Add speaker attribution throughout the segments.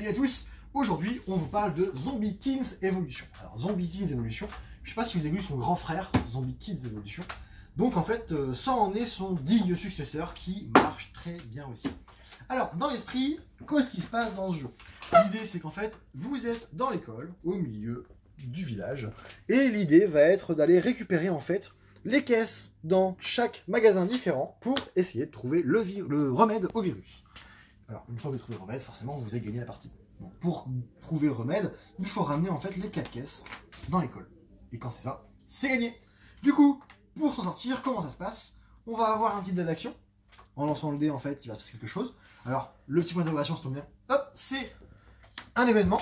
Speaker 1: Salut à tous. Aujourd'hui, on vous parle de Zombie Teens Evolution. Alors, Zombie Teens Evolution, je sais pas si vous avez vu son grand frère, Zombie Kids Evolution. Donc, en fait, ça en est son digne successeur qui marche très bien aussi. Alors, dans l'esprit, qu'est-ce qui se passe dans ce jeu? L'idée, c'est qu'en fait, vous êtes dans l'école, au milieu du village, et l'idée va être d'aller récupérer, en fait, les caisses dans chaque magasin différent pour essayer de trouver le remède au virus. Alors, une fois que vous trouvez le remède, forcément, vous avez gagné la partie. Donc, pour trouver le remède, il faut ramener en fait les 4 caisses dans l'école. Et quand c'est ça, c'est gagné. Du coup, pour s'en sortir, comment ça se passe? On va avoir un petit dé d'action. En lançant le dé, en fait, il va se passer quelque chose. Alors, le petit point d'interrogation, ça tombe bien. Hop, c'est un événement.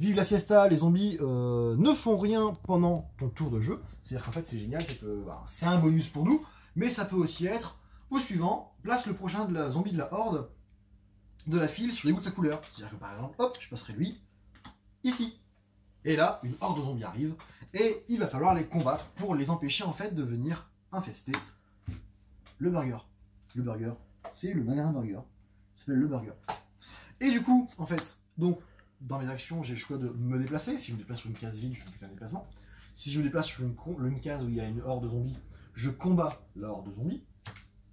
Speaker 1: Vive la siesta, les zombies ne font rien pendant ton tour de jeu. C'est-à-dire qu'en fait, c'est génial, c'est que c'est un bonus pour nous, mais ça peut aussi être au suivant, place le prochain de la zombie de la horde de la file sur les goûts de sa couleur. C'est-à-dire que par exemple, hop, je passerai lui ici. Et là, une horde de zombies arrive et il va falloir les combattre pour les empêcher en fait de venir infester le burger. Le burger, c'est le magasin burger. Ça s'appelle le burger. Et du coup, en fait, donc dans mes actions, j'ai le choix de me déplacer. Si je me déplace sur une case vide, je fais qu'un déplacement. Si je me déplace sur une case où il y a une horde de zombies, je combats la horde de zombies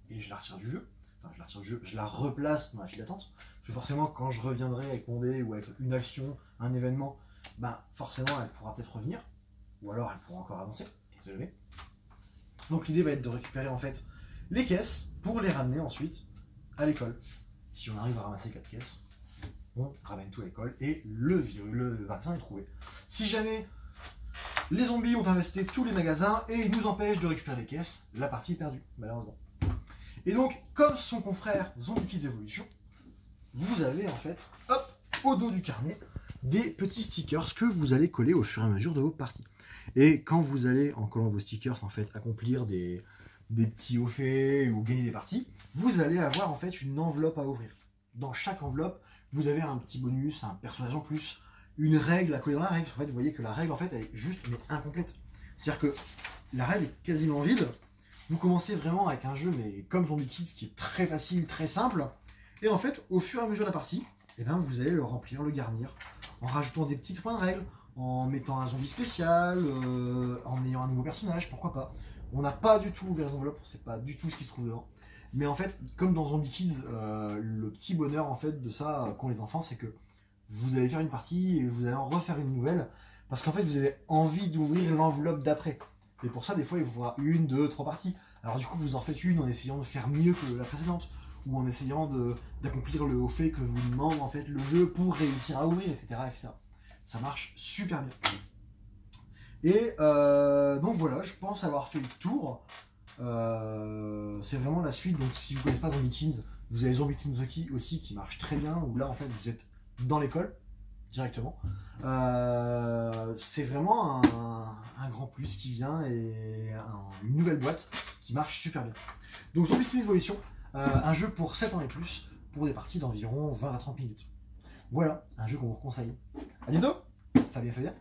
Speaker 1: et je la retire du jeu. Enfin, je la retire du jeu, je la replace dans la file d'attente. Parce que forcément, quand je reviendrai avec mon dé ou avec une action, un événement, bah forcément, elle pourra peut-être revenir. Ou alors, elle pourra encore avancer. Donc l'idée va être de récupérer en fait les caisses pour les ramener ensuite à l'école. Si on arrive à ramasser 4 caisses, on ramène tout à l'école et le vaccin est trouvé. Si jamais les zombies ont investi tous les magasins et ils nous empêchent de récupérer les caisses, la partie est perdue, malheureusement. Et donc, comme son confrère Zombie Kids Evolution, vous avez en fait, hop, au dos du carnet, des petits stickers que vous allez coller au fur et à mesure de vos parties. Et quand vous allez, en collant vos stickers, en fait, accomplir des petits hauts faits ou gagner des parties, vous allez avoir en fait une enveloppe à ouvrir. Dans chaque enveloppe, vous avez un petit bonus, un personnage en plus, une règle à coller dans la règle. En fait, vous voyez que la règle, en fait, elle est juste, mais incomplète. C'est-à-dire que la règle est quasiment vide. Vous commencez vraiment avec un jeu, mais comme Zombie Kids, qui est très facile, très simple. Et en fait, au fur et à mesure de la partie, eh ben, vous allez le remplir, le garnir, en rajoutant des petits points de règle, en mettant un zombie spécial, en ayant un nouveau personnage, pourquoi pas. On n'a pas du tout ouvert les enveloppes, c'est pas du tout ce qui se trouve dedans. Mais en fait, comme dans Zombie Kids, le petit bonheur en fait de ça qu'ont les enfants, c'est que vous allez faire une partie et vous allez en refaire une nouvelle, parce qu'en fait, vous avez envie d'ouvrir l'enveloppe d'après. Et pour ça, des fois, il vous faudra 1, 2, 3 parties. Alors du coup, vous en faites une en essayant de faire mieux que la précédente, ou en essayant d'accomplir le haut fait que vous demande en fait le jeu pour réussir à ouvrir, etc. etc. Ça marche super bien. Et donc voilà, je pense avoir fait le tour. C'est vraiment la suite. Donc si vous ne connaissez pas Zombie Teens, vous avez Zombie Teens aussi qui marche très bien, où là en fait vous êtes dans l'école directement. C'est vraiment un grand plus qui vient et une nouvelle boîte qui marche super bien. Donc Zombie Teens Evolution, un jeu pour 7 ans et plus, pour des parties d'environ 20 à 30 minutes. Voilà, un jeu qu'on vous conseille. A bientôt, Fabien.